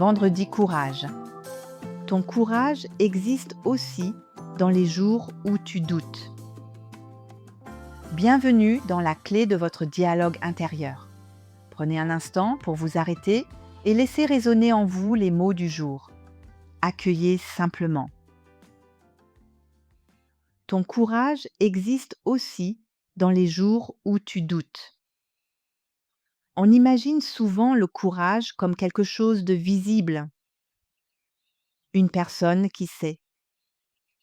Vendredi courage. Ton courage existe aussi dans les jours où tu doutes. Bienvenue dans la clé de votre dialogue intérieur. Prenez un instant pour vous arrêter et laissez résonner en vous les mots du jour. Accueillez simplement. Ton courage existe aussi dans les jours où tu doutes. On imagine souvent le courage comme quelque chose de visible. Une personne qui sait,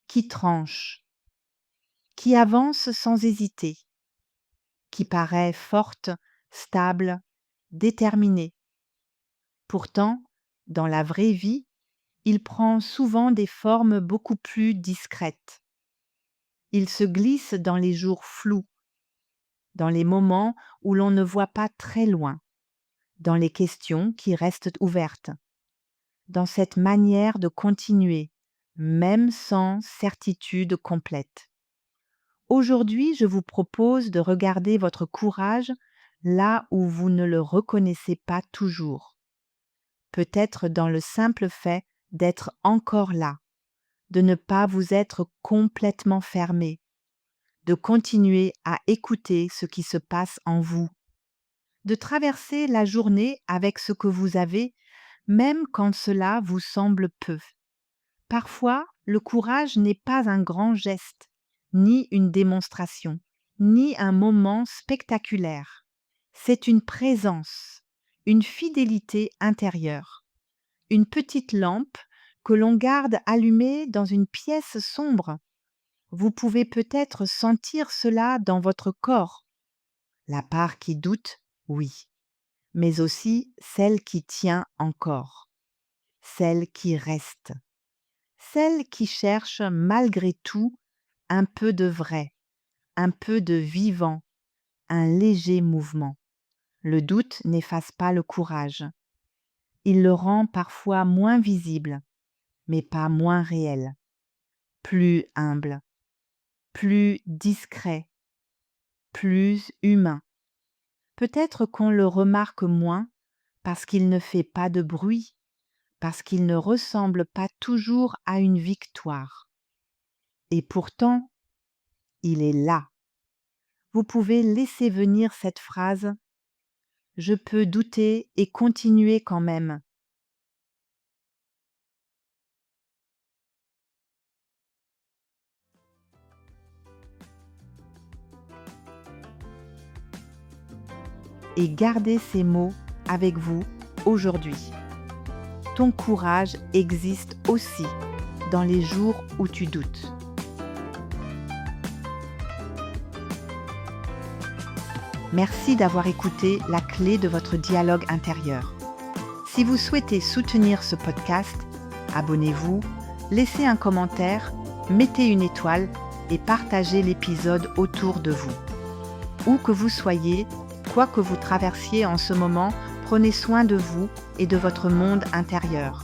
qui tranche, qui avance sans hésiter, qui paraît forte, stable, déterminée. Pourtant, dans la vraie vie, il prend souvent des formes beaucoup plus discrètes. Il se glisse dans les jours flous, dans les moments où l'on ne voit pas très loin, dans les questions qui restent ouvertes, dans cette manière de continuer, même sans certitude complète. Aujourd'hui, je vous propose de regarder votre courage là où vous ne le reconnaissez pas toujours. Peut-être dans le simple fait d'être encore là, de ne pas vous être complètement fermé, de continuer à écouter ce qui se passe en vous, de traverser la journée avec ce que vous avez, même quand cela vous semble peu. Parfois, le courage n'est pas un grand geste, ni une démonstration, ni un moment spectaculaire. C'est une présence, une fidélité intérieure, une petite lampe que l'on garde allumée dans une pièce sombre. Vous pouvez peut-être sentir cela dans votre corps. La part qui doute, oui, mais aussi celle qui tient encore, celle qui reste, celle qui cherche malgré tout un peu de vrai, un peu de vivant, un léger mouvement. Le doute n'efface pas le courage. Il le rend parfois moins visible, mais pas moins réel, plus humble, plus discret, plus humain. Peut-être qu'on le remarque moins parce qu'il ne fait pas de bruit, parce qu'il ne ressemble pas toujours à une victoire. Et pourtant, il est là. Vous pouvez laisser venir cette phrase « Je peux douter et continuer quand même ». Et gardez ces mots avec vous aujourd'hui. Ton courage existe aussi dans les jours où tu doutes. Merci d'avoir écouté la clé de votre dialogue intérieur. Si vous souhaitez soutenir ce podcast, abonnez-vous, laissez un commentaire, mettez une étoile et partagez l'épisode autour de vous. Où que vous soyez, quoi que vous traversiez en ce moment, prenez soin de vous et de votre monde intérieur.